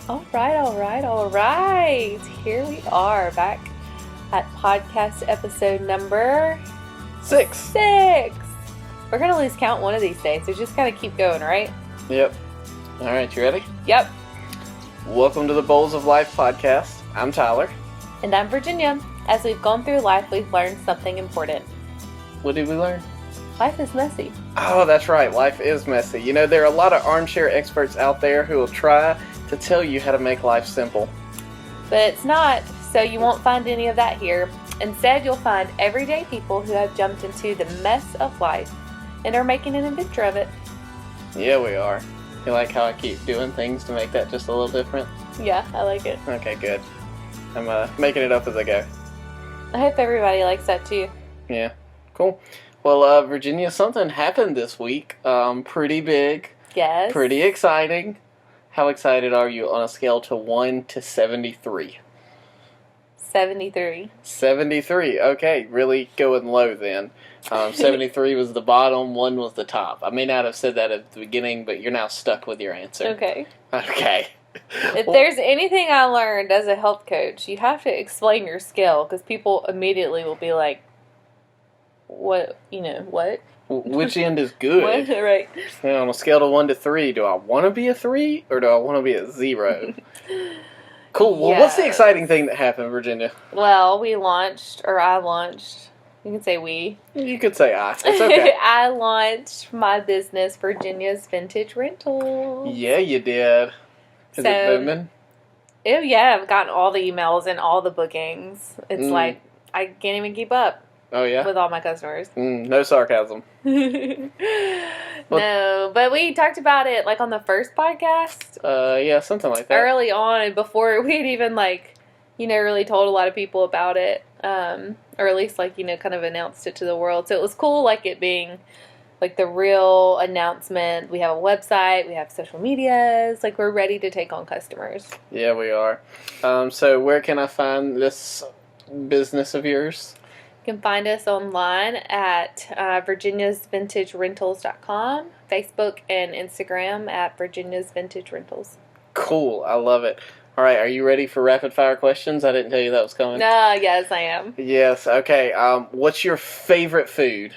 All right. Here we are back at podcast episode number 6. We're going to lose count one of these days, so just kind of keep going, right? Yep. All right, you ready? Yep. Welcome to the Bowls of Life podcast. I'm Tyler. And I'm Virginia. As we've gone through life, we've learned something important. What did we learn? Life is messy. Oh, that's right. Life is messy. You know, there are a lot of armchair experts out there who will try to tell you how to make life simple. But it's not, so you won't find any of that here. Instead, you'll find everyday people who have jumped into the mess of life and are making an adventure of it. Yeah, we are. You like how I keep doing things to make that just a little different? Yeah, I like it. Okay, good. I'm making it up as I go. I hope everybody likes that too. Yeah, cool. Well, Virginia, something happened this week. Pretty big. Yes. Pretty exciting. How excited are you on a scale to 1 to 73? 73. 73. Okay, really going low then. 73 was the bottom, 1 was the top. I may not have said that at the beginning, but you're now stuck with your answer. Okay. Okay. If there's anything I learned as a health coach, you have to explain your skill because people immediately will be like, what? Which end is good? What? Right. You know, on a scale of 1 to 3, do I want to be a 3 or do I want to be a 0? Cool. Well, what's the exciting thing that happened, Virginia? Well, I launched. You can say we. You could say I. It's okay. I launched my business, Virginia's Vintage Rentals. Yeah, you did. Is it booming? Oh, yeah. I've gotten all the emails and all the bookings. It's like, I can't even keep up. Oh, yeah? With all my customers. No sarcasm. No, but we talked about it like on the first podcast. Yeah, something like that. Early on, before we had even really told a lot of people about it. Or at least kind of announced it to the world. So it was cool it being the real announcement. We have a website, we have social medias, we're ready to take on customers. Yeah, we are. So where can I find this business of yours? You can find us online at virginiasvintagerentals.com, Facebook and Instagram at Virginia's Vintage Rentals. Cool. I love it. All right. Are you ready for rapid fire questions? I didn't tell you that was coming. Yes, I am. Yes. Okay. What's your favorite food?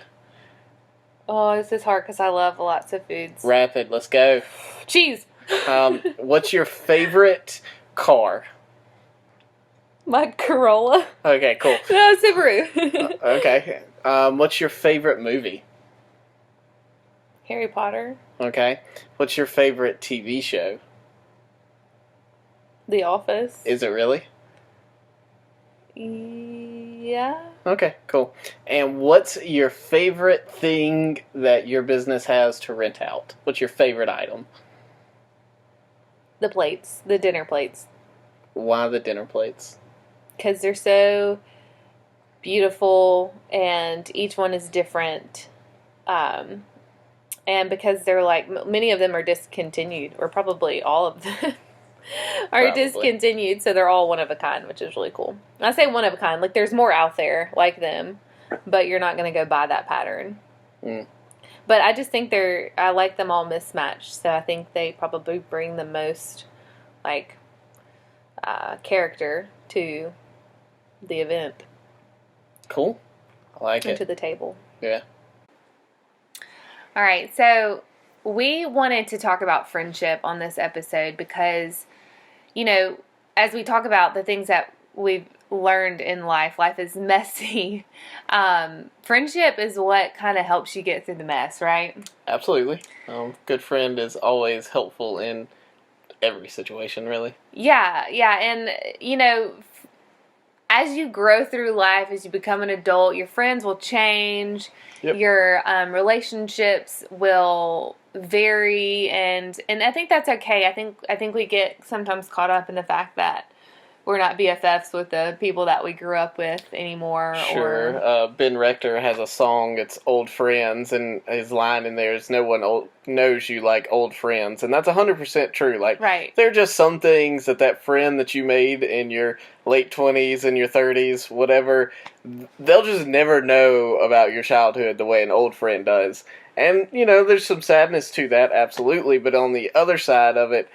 Oh, this is hard because I love lots of foods. Rapid. Let's go. Cheese. What's your favorite car? My Corolla. Okay, cool. No, Subaru. Okay. What's your favorite movie? Harry Potter. Okay. What's your favorite TV show? The Office. Is it really? Yeah. Okay, cool. And what's your favorite thing that your business has to rent out? What's your favorite item? The plates. The dinner plates. Why the dinner plates? Because they're so beautiful and each one is different. And because they're many of them are discontinued, or probably all of them are discontinued, so they're all one of a kind, which is really cool. I say one of a kind, there's more out there like them, but you're not going to go buy that pattern. But I just think I like them all mismatched, so I think they probably bring the most character to the event. Cool. I like it. To the table. Yeah. All right, so we wanted to talk about friendship on this episode because, as we talk about the things that we've learned in life is messy. Friendship is what kind of helps you get through the mess, right? Absolutely. Good friend is always helpful in every situation, really. Yeah, and, as you grow through life, as you become an adult, your friends will change. Yep. Your relationships will vary, and I think that's okay. I think we get sometimes caught up in the fact that we're not BFFs with the people that we grew up with anymore. Sure. Ben Rector has a song, it's Old Friends, and his line in there is no one knows you like old friends. And that's 100% true. Right. There are just some things that friend that you made in your late 20s and your 30s, whatever, they'll just never know about your childhood the way an old friend does. And, there's some sadness to that, absolutely. But on the other side of it,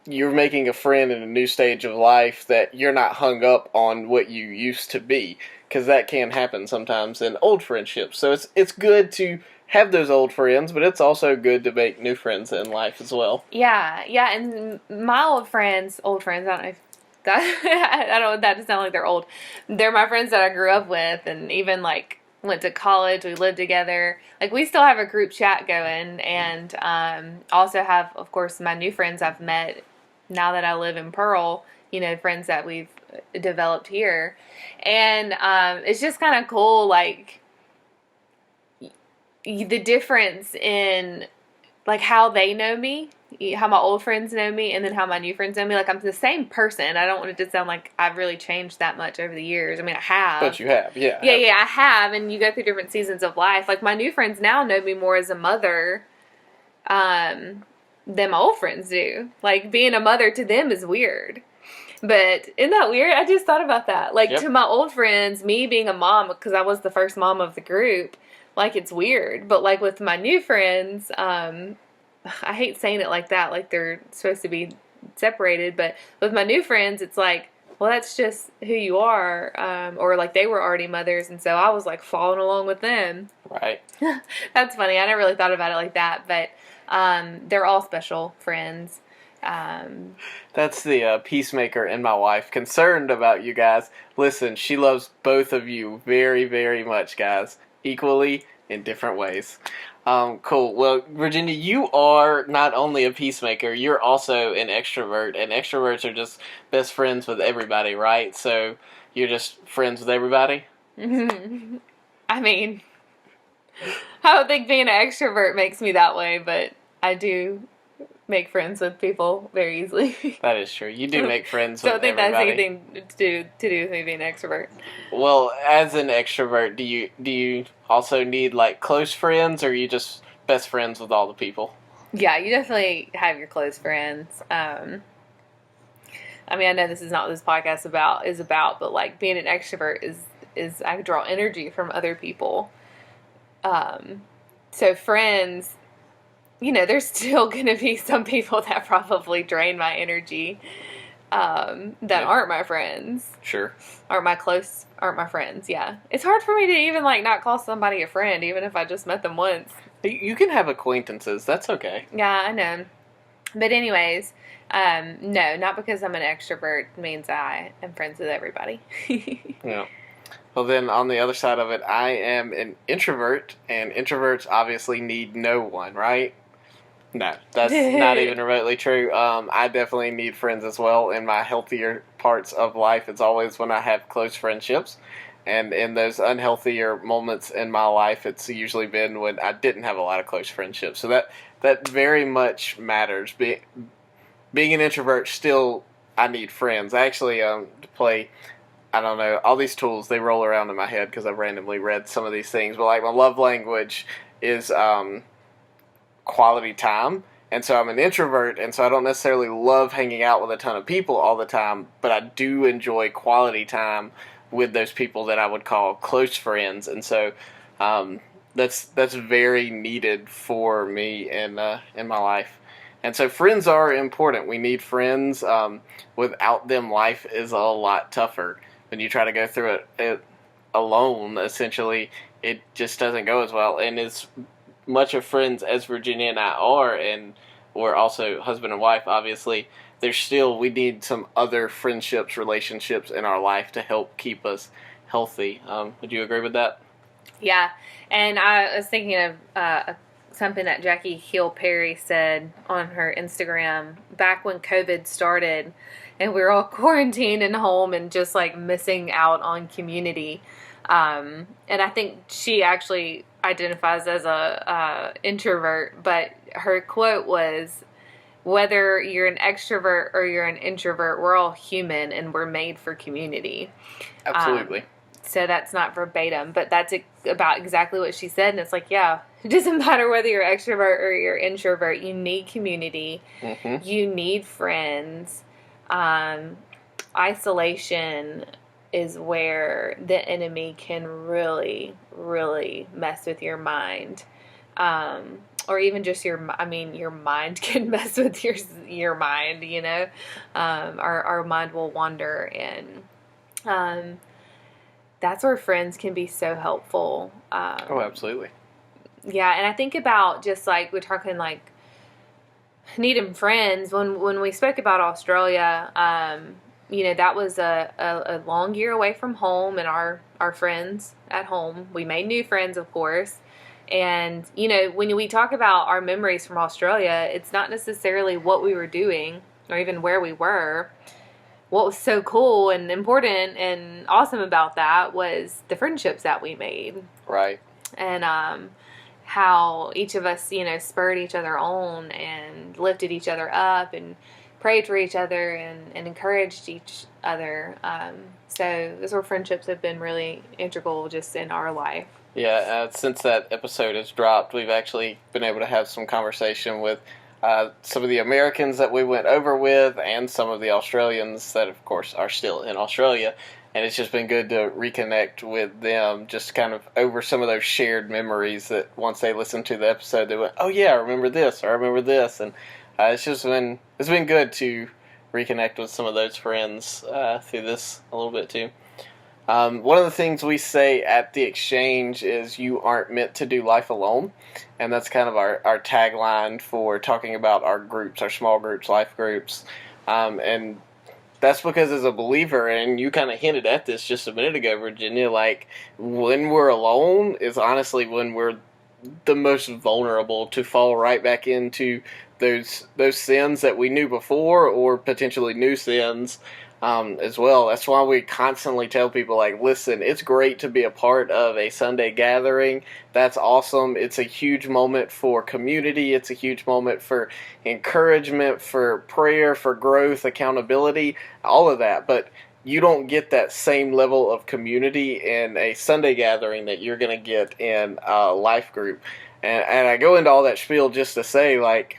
you're making a friend in a new stage of life that you're not hung up on what you used to be, because that can happen sometimes in old friendships. So it's good to have those old friends, but it's also good to make new friends in life as well. Yeah, yeah, and my old friends, I don't know if that, I don't want that to sound like they're old. They're my friends that I grew up with, and even like went to college, we lived together. Like we still have a group chat going, and also have, of course, my new friends I've met now that I live in Pearl, friends that we've developed here. And it's just kind of cool, like the difference in like how they know me, how my old friends know me, and then how my new friends know me. Like I'm the same person. I don't want it to sound like I've really changed that much over the years. I mean, I have. But you have, yeah. Yeah, I have. And you go through different seasons of life. Like my new friends now know me more as a mother than my old friends do. Like being a mother to them is weird. But isn't that weird? I just thought about that. Like to my old friends, me being a mom, because I was the first mom of the group, like it's weird. But like with my new friends, I hate saying it like that, like they're supposed to be separated. But with my new friends, it's like, well, that's just who you are. Or like they were already mothers, and so I was like following along with them. Right. That's funny. I never really thought about it like that. But they're all special friends. That's the peacemaker in my wife, concerned about you guys. Listen, she loves both of you very, very much, guys, equally in different ways. Cool. Well, Virginia, you are not only a peacemaker, you're also an extrovert, and extroverts are just best friends with everybody, right? So you're just friends with everybody? I mean, I don't think being an extrovert makes me that way, but I do make friends with people very easily. That is true. You do make friends with everybody. Don't think that's anything to do with me being an extrovert. Well, as an extrovert, do you also need like close friends, or are you just best friends with all the people? Yeah, you definitely have your close friends. I mean, I know this is not what this podcast is about, but like being an extrovert is I draw energy from other people. So friends, there's still going to be some people that probably drain my energy that aren't my friends. Sure. Aren't my friends, yeah. It's hard for me to even, like, not call somebody a friend, even if I just met them once. You can have acquaintances. That's okay. Yeah, I know. But anyways, no, not because I'm an extrovert means I am friends with everybody. Yeah. Well, then on the other side of it, I am an introvert, and introverts obviously need no one, right? No, that's not even remotely true. I definitely need friends as well. In my healthier parts of life, it's always when I have close friendships. And in those unhealthier moments in my life, it's usually been when I didn't have a lot of close friendships. So that very much matters. Being an introvert, still, I need friends. I actually, to play, I don't know, all these tools, they roll around in my head because I've randomly read some of these things. But like my love language is quality time, and so I'm an introvert, and so I don't necessarily love hanging out with a ton of people all the time, but I do enjoy quality time with those people that I would call close friends, and so that's very needed for me in my life. And so friends are important. We need friends. Without them, life is a lot tougher. When you try to go through it alone, essentially, it just doesn't go as well, and it's much of friends as Virginia and I are, and we're also husband and wife, obviously, we need some other friendships, relationships in our life to help keep us healthy. Would you agree with that? Yeah, and I was thinking of something that Jackie Hill Perry said on her Instagram back when COVID started, and we were all quarantined and home and just like missing out on community. And I think she actually identifies as a introvert, but her quote was, whether you're an extrovert or you're an introvert, we're all human and we're made for community. Absolutely. So that's not verbatim, but that's about exactly what she said. And it's like, yeah, it doesn't matter whether you're extrovert or you're introvert. You need community. Mm-hmm. You need friends. Isolation is where the enemy can really, really mess with your mind. or even just your mind can mess with your mind, our mind will wander, and that's where friends can be so helpful. Oh, absolutely. Yeah, and I think about just like we're talking like needing friends. When we spoke about Australia, that was a long year away from home and our friends at home. We made new friends, of course. And, when we talk about our memories from Australia, it's not necessarily what we were doing or even where we were. What was so cool and important and awesome about that was the friendships that we made. Right. And how each of us, spurred each other on and lifted each other up and prayed for each other and encouraged each other. So those were friendships have been really integral just in our life. Yeah, since that episode has dropped, we've actually been able to have some conversation with some of the Americans that we went over with and some of the Australians that, of course, are still in Australia. And it's just been good to reconnect with them, just kind of over some of those shared memories that once they listened to the episode, they went, oh yeah, I remember this, or I remember this. And it's been good to reconnect with some of those friends through this a little bit too. One of the things we say at the exchange is you aren't meant to do life alone. And that's kind of our tagline for talking about our groups, our small groups, life groups. And that's because as a believer, and you kind of hinted at this just a minute ago, Virginia, like when we're alone is honestly when we're the most vulnerable to fall right back into those sins that we knew before or potentially new sins. As well. That's why we constantly tell people, like, listen, it's great to be a part of a Sunday gathering. That's awesome. It's a huge moment for community. It's a huge moment for encouragement, for prayer, for growth, accountability, all of that. But you don't get that same level of community in a Sunday gathering that you're going to get in a life group. And I go into all that spiel just to say, like,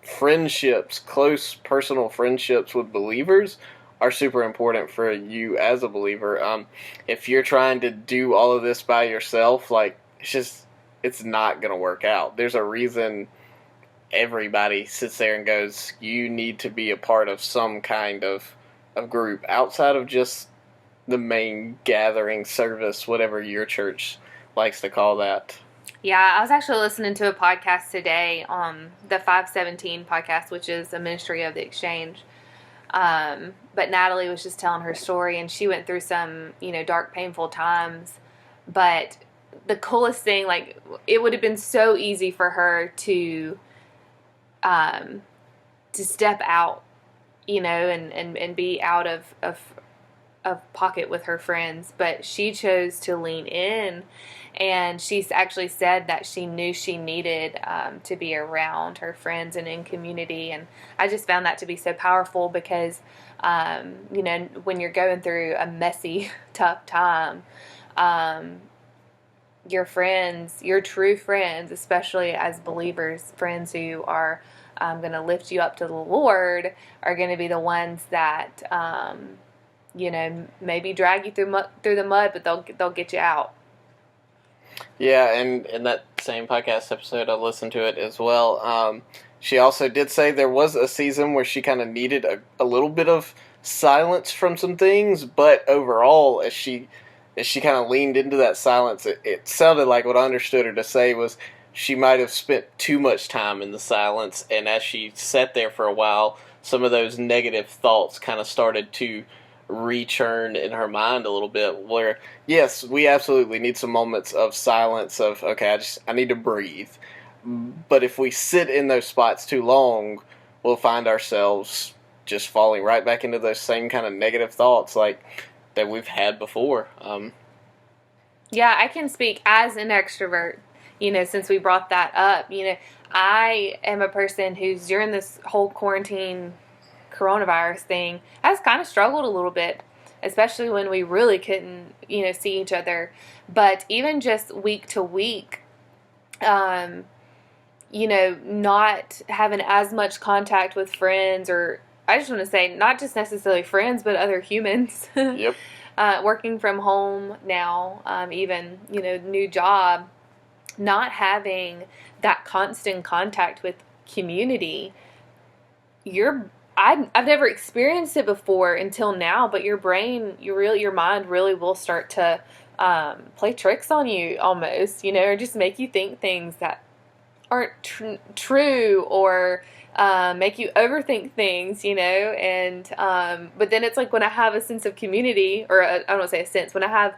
friendships, close personal friendships with believers are super important for you as a believer. If you're trying to do all of this by yourself, like, it's not going to work out. There's a reason everybody sits there and goes, you need to be a part of some kind of group outside of just the main gathering service, whatever your church likes to call that. Yeah, I was actually listening to a podcast today, the 517 podcast, which is a ministry of the Exchange. But Natalie was just telling her story, and she went through some, dark, painful times. But the coolest thing, like, it would have been so easy for her to step out, and be out of pocket with her friends. But she chose to lean in, and she's actually said that she knew she needed to be around her friends and in community. And I just found that to be so powerful because, when you're going through a messy, tough time, your friends, your true friends, especially as believers, friends who are going to lift you up to the Lord, are going to be the ones that, maybe drag you through the mud, but they'll get you out. Yeah, and in that same podcast episode, I listened to it as well. She also did say there was a season where she kind of needed a little bit of silence from some things, but overall, as she kind of leaned into that silence, it sounded like what I understood her to say was she might have spent too much time in the silence, and as she sat there for a while, some of those negative thoughts kind of started to rechurn in her mind a little bit, where yes, we absolutely need some moments of silence of, okay, I need to breathe. But if we sit in those spots too long, we'll find ourselves just falling right back into those same kind of negative thoughts like that we've had before. Yeah, I can speak as an extrovert, since we brought that up. I am a person who's, during this whole quarantine coronavirus thing, has kind of struggled a little bit, especially when we really couldn't, see each other. But even just week to week, not having as much contact with friends, or I just want to say not just necessarily friends, but other humans. Yep. Working from home now, even, new job, not having that constant contact with community, I've never experienced it before until now, but your mind really will start to play tricks on you almost, or just make you think things that aren't true, or make you overthink things, and but then it's like when I have a sense of community, or I don't want to say a sense, when I have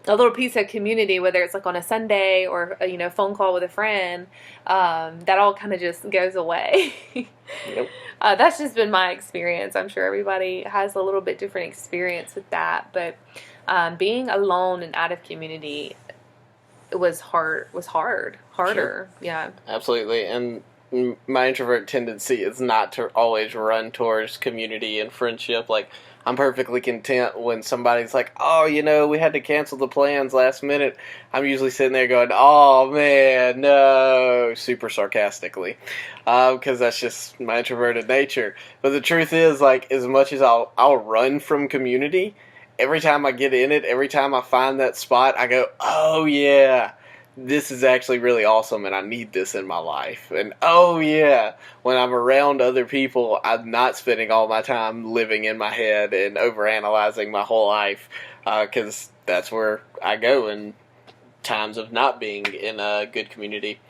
a little piece of community, whether it's like on a Sunday or a phone call with a friend, that all kind of just goes away. Yep. That's just been my experience. I'm sure everybody has a little bit different experience with that, but being alone and out of community harder. Sure. Yeah. Absolutely. And my introvert tendency is not to always run towards community and friendship. Like, I'm perfectly content when somebody's like, oh, we had to cancel the plans last minute. I'm usually sitting there going, oh, man, no, super sarcastically, because that's just my introverted nature. But the truth is, like, as much as I'll run from community, every time I get in it, every time I find that spot, I go, oh, yeah, this is actually really awesome and I need this in my life. And oh yeah, when I'm around other people, I'm not spending all my time living in my head and overanalyzing my whole life, because that's where I go in times of not being in a good community.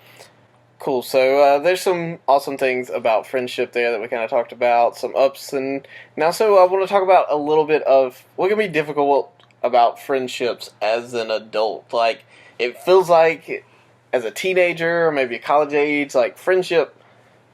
Cool. So there's some awesome things about friendship there that we kind of talked about, some ups, and now so I want to talk about a little bit of what can be difficult about friendships as an adult. Like, it feels like as a teenager or maybe a college age, like friendship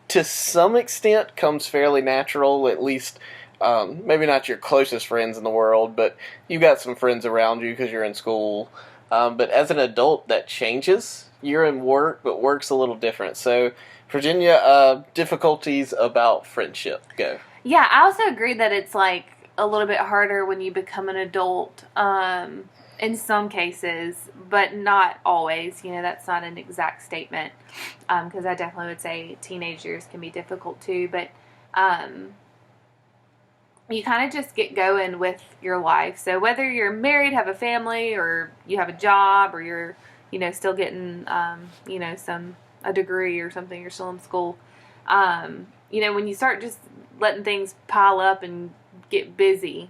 to some extent comes fairly natural, at least maybe not your closest friends in the world, but you got some friends around you because you're in school. But as an adult, that changes. You're in work, but work's a little different. So, Virginia, difficulties about friendship. Go. Yeah, I also agree that it's like a little bit harder when you become an adult. In some cases, but not always. That's not an exact statement, because I definitely would say teenagers can be difficult too, but you kind of just get going with your life. So whether you're married, have a family, or you have a job, or you're, still getting, a degree or something, you're still in school, when you start just letting things pile up and get busy,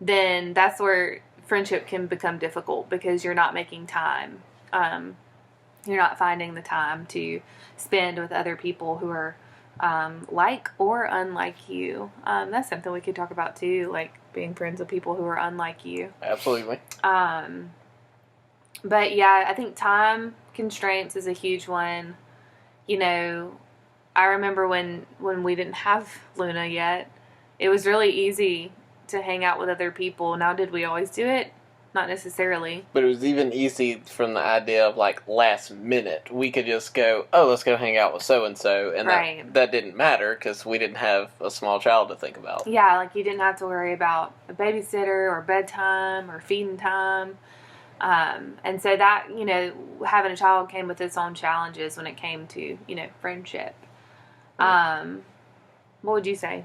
then that's where friendship can become difficult, because you're not making time. You're not finding the time to spend with other people who are like or unlike you. That's something we could talk about too, like being friends with people who are unlike you. Absolutely. But yeah, I think time constraints is a huge one. I remember when we didn't have Luna yet, it was really easy to hang out with other people. Now, did we always do it? Not necessarily. But it was even easy from the idea of like last minute. We could just go, oh, let's go hang out with so-and-so. And right. that didn't matter because we didn't have a small child to think about. Yeah, like you didn't have to worry about a babysitter or bedtime or feeding time. And so that, having a child came with its own challenges when it came to, friendship. What would you say?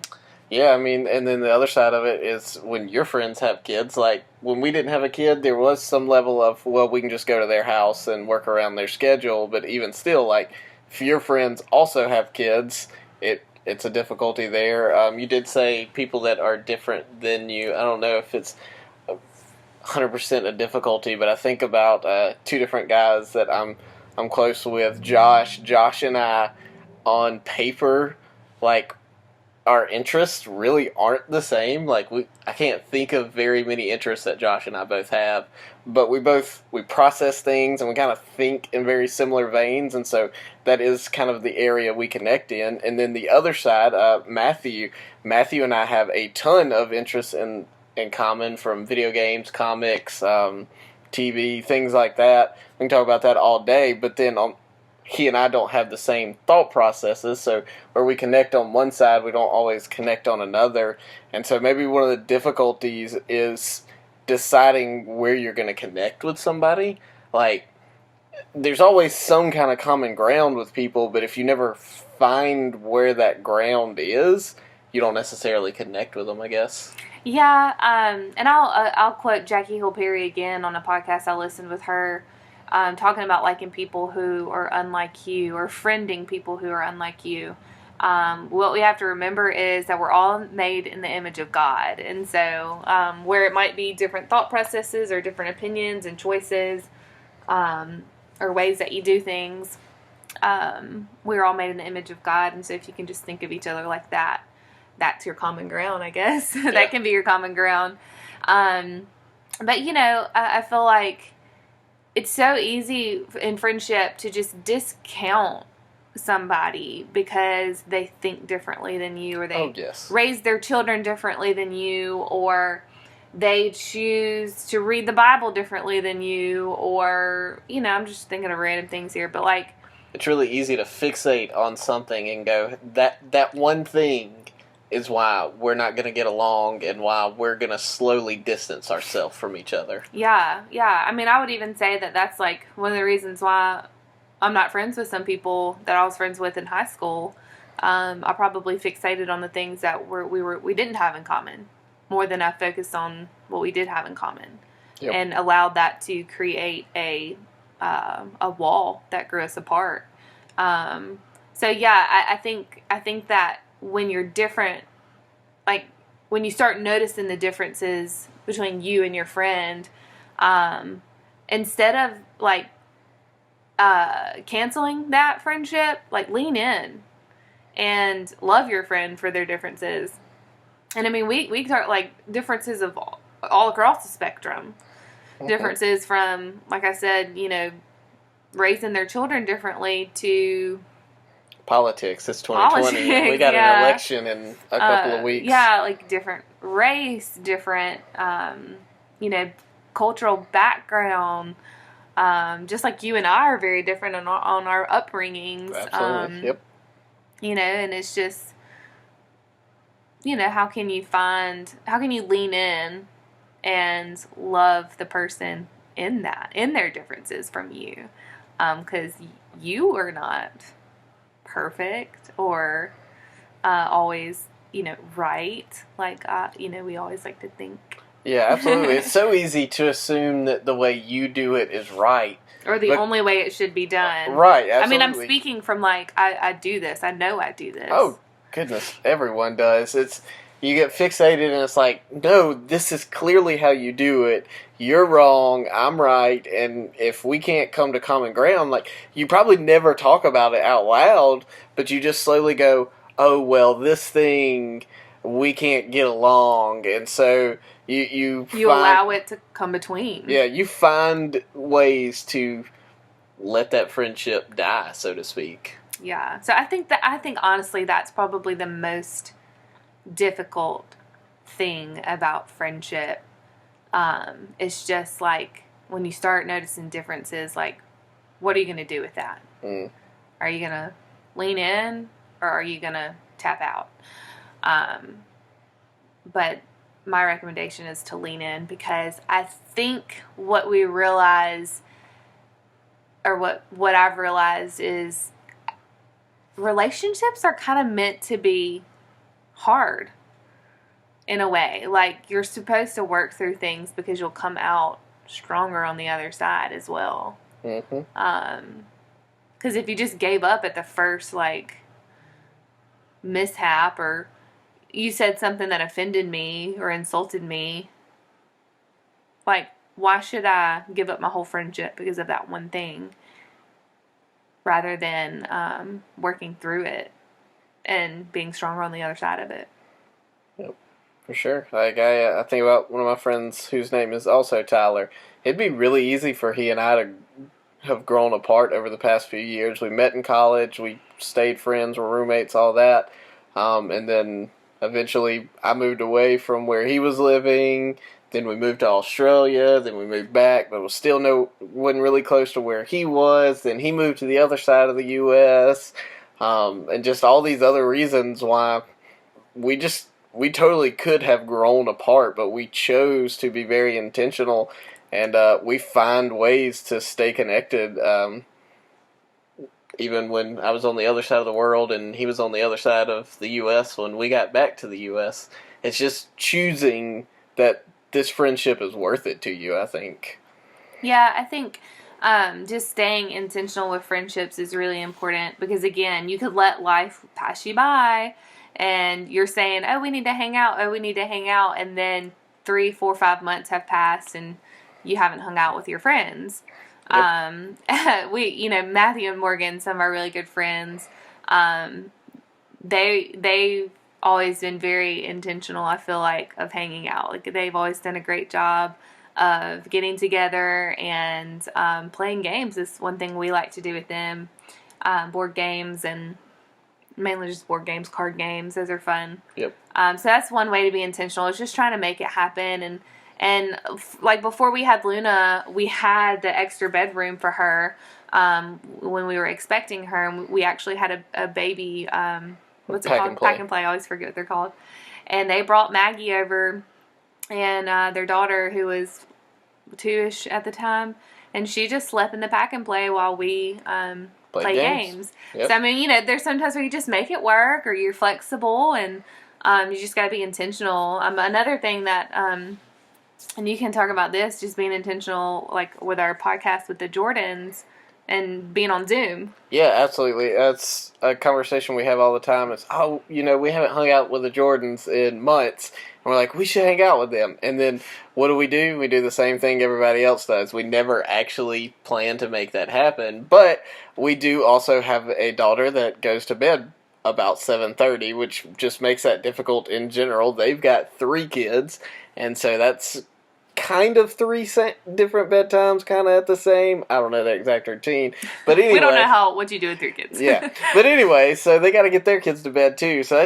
Yeah, I mean, and then the other side of it is when your friends have kids. Like, when we didn't have a kid, there was some level of, well, we can just go to their house and work around their schedule. But even still, like, if your friends also have kids, it's a difficulty there. You did say people that are different than you. I don't know if it's 100% a difficulty, but I think about two different guys that I'm close with. Josh and I, on paper, like, our interests really aren't the same. Like, I can't think of very many interests that Josh and I both have, but we process things and we kind of think in very similar veins, and so that is kind of the area we connect in. And then the other side, Matthew and I have a ton of interests in common, from video games, comics, TV, things like that. We can talk about that all day, but then he and I don't have the same thought processes, so where we connect on one side, we don't always connect on another. And so maybe one of the difficulties is deciding where you're going to connect with somebody. Like, there's always some kind of common ground with people, but if you never find where that ground is, you don't necessarily connect with them, I guess. Yeah, and I'll quote Jackie Hill Perry again on a podcast I listened with her. talking about liking people who are unlike you or friending people who are unlike you. What we have to remember is that we're all made in the image of God. And so where it might be different thought processes or different opinions and choices or ways that you do things, we're all made in the image of God. And so if you can just think of each other like that, that's your common ground, I guess. Yeah. That can be your common ground. But, you know, I feel like it's so easy in friendship to just discount somebody because they think differently than you, or they raise their children differently than you, or they choose to read the Bible differently than you, or, you know, I'm just thinking of random things here, but like, it's really easy to fixate on something and go, that one thing is why we're not going to get along and why we're going to slowly distance ourselves from each other. Yeah. I mean, I would even say that that's like one of the reasons why I'm not friends with some people that I was friends with in high school. I probably fixated on the things that we didn't have in common more than I focused on what we did have in common, and allowed that to create a wall that grew us apart. So yeah, I think that when you're different, like when you start noticing the differences between you and your friend, instead of like canceling that friendship, like lean in and love your friend for their differences. And I mean, we talk like differences of all across the spectrum. Differences from, like I said, you know, raising their children differently to politics. It's 2020. We got an election in a couple of weeks. Yeah, like different race, different, you know, cultural background. Just like you and I are very different on our upbringings. Absolutely. Yep. You know, and it's just, you know, how can you lean in and love the person in their differences from you? Because you are not perfect or always, you know, right. Like, you know, we always like to think. Yeah, absolutely. It's so easy to assume that the way you do it is right. Or the only way it should be done. Right, absolutely. I mean, I'm speaking from, like, I do this. I know I do this. Oh, goodness. Everyone does. You get fixated and it's like, no, this is clearly how you do it. You're wrong. I'm right. And if we can't come to common ground, like, you probably never talk about it out loud, but you just slowly go, oh, well, this thing, we can't get along. And so you allow it to come between. Yeah, you find ways to let that friendship die, so to speak. Yeah. So I think honestly that's probably the most difficult thing about friendship. It's just like when you start noticing differences, like, what are you going to do with that? Are you going to lean in or are you going to tap out? But my recommendation is to lean in, because I think what we realize, or what I've realized, is relationships are kind of meant to be hard in a way. Like, you're supposed to work through things because you'll come out stronger on the other side as well. Because if you just gave up at the first, like, mishap, or you said something that offended me or insulted me, like, why should I give up my whole friendship because of that one thing, rather than working through it and being stronger on the other side of it? Yep, for sure. Like, I think about one of my friends whose name is also Tyler. It'd be really easy for he and I to have grown apart over the past few years. We met in college, we stayed friends, were roommates, all that. And then eventually I moved away from where he was living. Then we moved to Australia. Then we moved back, but wasn't really close to where he was. Then he moved to the other side of the U.S. And just all these other reasons why we totally could have grown apart, but we chose to be very intentional, and we find ways to stay connected. Even when I was on the other side of the world and he was on the other side of the U.S. when we got back to the U.S., it's just choosing that this friendship is worth it to you, I think. Yeah, I think just staying intentional with friendships is really important because, again, you could let life pass you by and you're saying, oh, we need to hang out. Oh, we need to hang out. And then 3, 4, 5 months have passed and you haven't hung out with your friends. Yep. Matthew and Morgan, some of our really good friends, they've always been very intentional, I feel like, of hanging out. Like, they've always done a great job of getting together and playing games is one thing we like to do with them. Board games, and mainly just board games, card games. Those are fun. Yep. So that's one way to be intentional. It's just trying to make it happen. And like before we had Luna, we had the extra bedroom for her when we were expecting her. And we actually had a baby, what's it called? Pack and play. I always forget what they're called. And they brought Maggie over and their daughter, who was 2-ish at the time, and she just slept in the pack and play while we play games. Yep. So, I mean, there's sometimes where you just make it work, or you're flexible, and you just got to be intentional. Another thing that, and you can talk about this, just being intentional, like with our podcast with the Jordans, and being on Zoom. Yeah, absolutely. That's a conversation we have all the time. It's, we haven't hung out with the Jordans in months. And we're like, we should hang out with them. And then what do? We do the same thing everybody else does. We never actually plan to make that happen. But we do also have a daughter that goes to bed about 7:30, which just makes that difficult in general. They've got 3 kids, and so that's kind of 3 different bedtimes, kind of at the same. I don't know the exact routine, but anyway, we don't know what you do with your kids. Yeah, but anyway, so they got to get their kids to bed too. So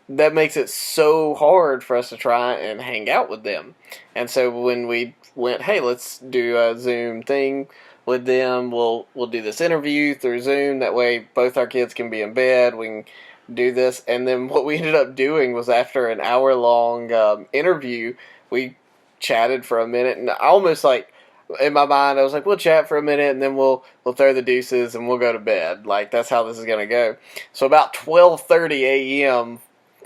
that makes it so hard for us to try and hang out with them. And so when we went, hey, let's do a Zoom thing with them. We'll do this interview through Zoom. That way, both our kids can be in bed. We can do this. And then what we ended up doing was, after an hour-long interview, we chatted for a minute, and I almost, like, in my mind, I was like, we'll chat for a minute, and then we'll throw the deuces, and we'll go to bed. Like, that's how this is going to go. So about 12:30 a.m.,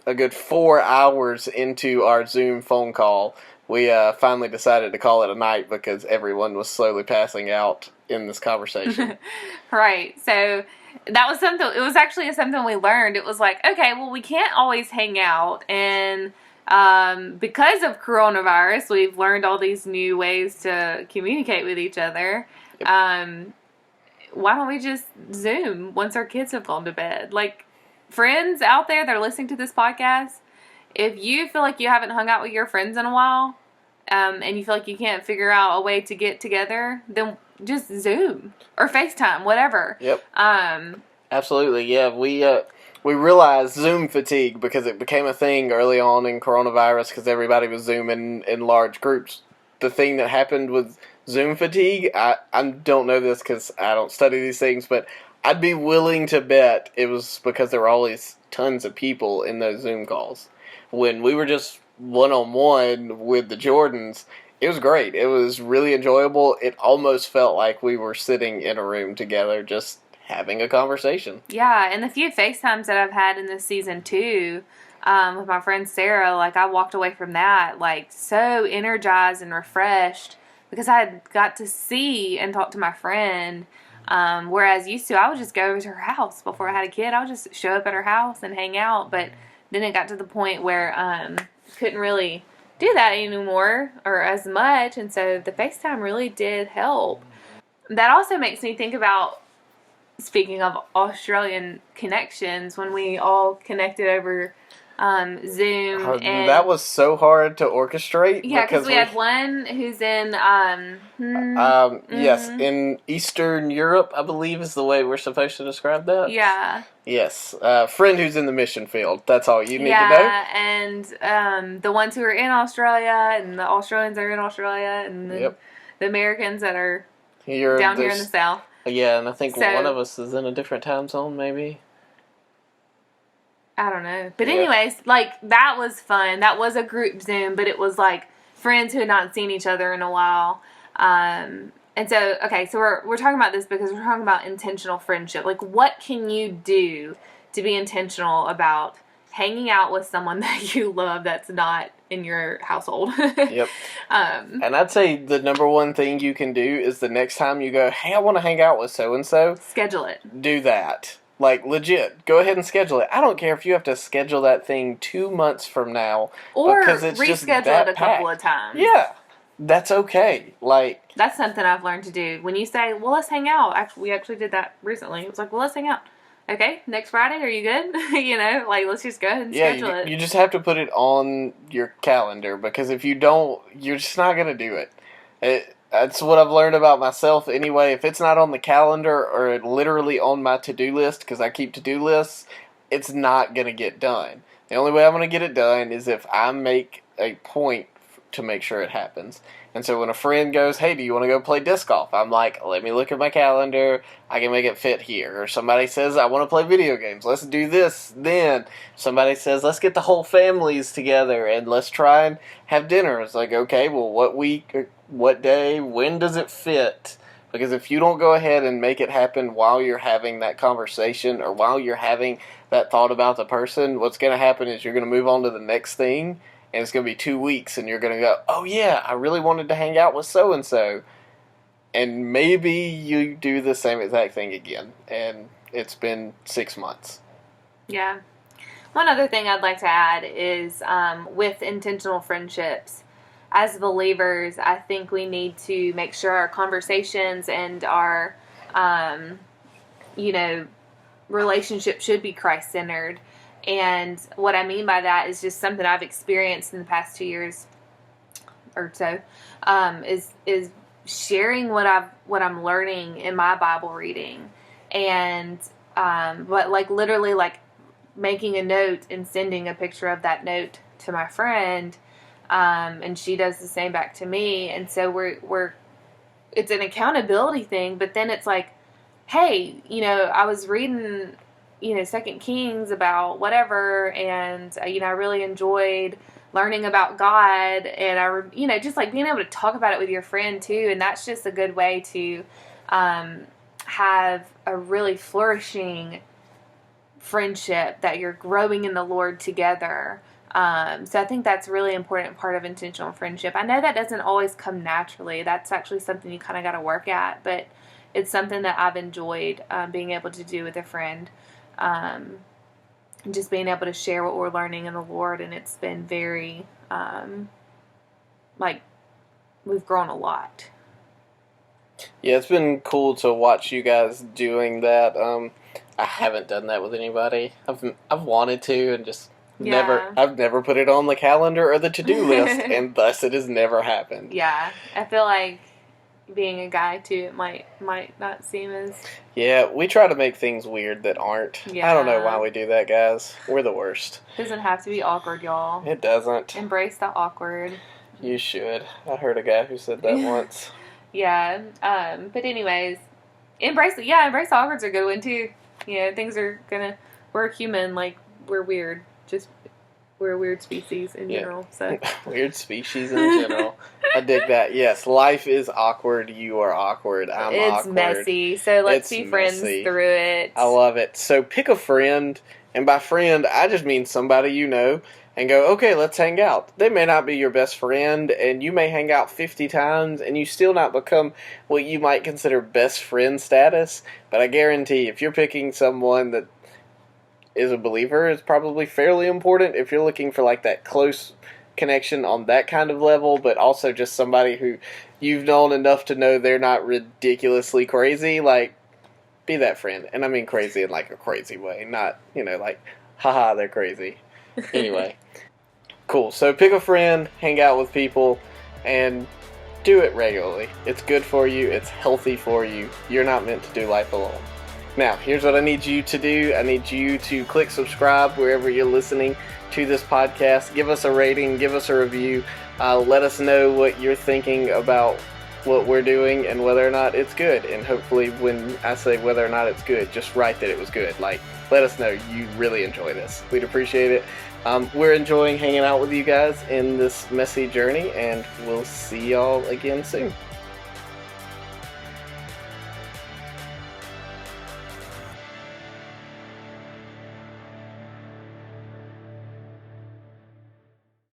a good 4 hours into our Zoom phone call, we finally decided to call it a night because everyone was slowly passing out in this conversation. Right. So that was something, it was actually something we learned. It was like, okay, well, we can't always hang out, and because of coronavirus, we've learned all these new ways to communicate with each other. Yep. Why don't we just Zoom once our kids have gone to bed? Like, friends out there that are listening to this podcast, if you feel like you haven't hung out with your friends in a while, and you feel like you can't figure out a way to get together, then just Zoom or FaceTime, whatever. Yep. Absolutely. Yeah, we realized Zoom fatigue because it became a thing early on in coronavirus because everybody was Zooming in large groups. The thing that happened with Zoom fatigue, I don't know this because I don't study these things, but I'd be willing to bet it was because there were always tons of people in those Zoom calls. When we were just one-on-one with the Jordans, it was great. It was really enjoyable. It almost felt like we were sitting in a room together, just having a conversation. Yeah, and the few FaceTimes that I've had in this season too, with my friend Sarah, like, I walked away from that like so energized and refreshed because I had got to see and talk to my friend. Whereas used to, I would just go over to her house before I had a kid. I would just show up at her house and hang out. But then it got to the point where couldn't really do that anymore or as much. And so the FaceTime really did help. That also makes me think about, speaking of Australian connections, when we all connected over Zoom. And that was so hard to orchestrate. Yeah, because we had one who's in yes, in Eastern Europe, I believe is the way we're supposed to describe that. Yeah. Yes, friend who's in the mission field. That's all you need to know. Yeah, and the ones who are in Australia, and the Australians that are in Australia, and the Americans that are down here in the South. Yeah, and I think one of us is in a different time zone, maybe. I don't know. But anyways, like, that was fun. That was a group Zoom, but it was like friends who had not seen each other in a while. And so, okay, so we're talking about this because we're talking about intentional friendship. Like, what can you do to be intentional about hanging out with someone that you love that's not in your household. Yep. And I'd say the number one thing you can do is the next time you go, hey, I want to hang out with so-and-so. Schedule it. Do that. Like, legit. Go ahead and schedule it. I don't care if you have to schedule that thing 2 months from now. Or because it's reschedule it a couple of times. Yeah. That's okay. Like, that's something I've learned to do. When you say, well, let's hang out. We actually did that recently. It was like, well, let's hang out. Okay, next Friday, are you good? Let's just go ahead and schedule it. You just have to put it on your calendar, because if you don't, you're just not going to do it. That's what I've learned about myself anyway. If it's not on the calendar or literally on my to-do list, because I keep to-do lists, it's not going to get done. The only way I'm going to get it done is if I make a point to make sure it happens. And so when a friend goes, hey, do you want to go play disc golf? I'm like, let me look at my calendar. I can make it fit here. Or somebody says, I want to play video games. Let's do this then. Somebody says, let's get the whole families together and let's try and have dinner. It's like, okay, well, what week, or what day, when does it fit? Because if you don't go ahead and make it happen while you're having that conversation or while you're having that thought about the person, what's going to happen is you're going to move on to the next thing. And it's going to be 2 weeks, and you're going to go, oh, yeah, I really wanted to hang out with so-and-so. And maybe you do the same exact thing again. And it's been 6 months. Yeah. One other thing I'd like to add is with intentional friendships, as believers, I think we need to make sure our conversations and our, relationship should be Christ-centered. And what I mean by that is just something I've experienced in the past 2 years or so, is sharing what I'm learning in my Bible reading, and but like literally like making a note and sending a picture of that note to my friend, and she does the same back to me, and so we're it's an accountability thing, but then it's like, hey, I was reading 2 Kings about whatever, and I really enjoyed learning about God, and just like being able to talk about it with your friend too, and that's just a good way to have a really flourishing friendship that you're growing in the Lord together. So I think that's a really important part of intentional friendship. I know that doesn't always come naturally. That's actually something you kind of got to work at, but it's something that I've enjoyed being able to do with a friend. Just being able to share what we're learning in the Lord, and it's been very, we've grown a lot. Yeah, it's been cool to watch you guys doing that. I haven't done that with anybody. I've wanted to, and just I've never put it on the calendar or the to-do list, and thus it has never happened. Yeah, I feel like being a guy too, it might not seem as... Yeah, we try to make things weird that aren't. Yeah. I don't know why we do that, guys. We're the worst. It doesn't have to be awkward, y'all. It doesn't. Embrace the awkward. You should. I heard a guy who said that once. Yeah. But anyways, embrace the awkward's a good one too. Things are we're human, like, we're weird. Just, we're a weird species in general, so. Weird species in general. I dig that. Yes, life is awkward. You are awkward. I'm awkward. It's messy, so let's be friends through it. I love it. So pick a friend, and by friend, I just mean somebody you know, and go, okay, let's hang out. They may not be your best friend, and you may hang out 50 times, and you still not become what you might consider best friend status, but I guarantee if you're picking someone that is a believer, it's probably fairly important if you're looking for like that close connection on that kind of level, but also just somebody who you've known enough to know they're not ridiculously crazy. Like, be that friend. And I mean crazy in like a crazy way, not, like, haha, they're crazy. Anyway, cool. So pick a friend, hang out with people, and do it regularly. It's good for you. It's healthy for you. You're not meant to do life alone. Now, here's what I need you to do. I need you to click subscribe wherever you're listening to this podcast. Give us a rating. Give us a review. Let us know what you're thinking about what we're doing and whether or not it's good. And hopefully when I say whether or not it's good, just write that it was good. Like, let us know you really enjoy this. We'd appreciate it. We're enjoying hanging out with you guys in this messy journey, and we'll see y'all again soon.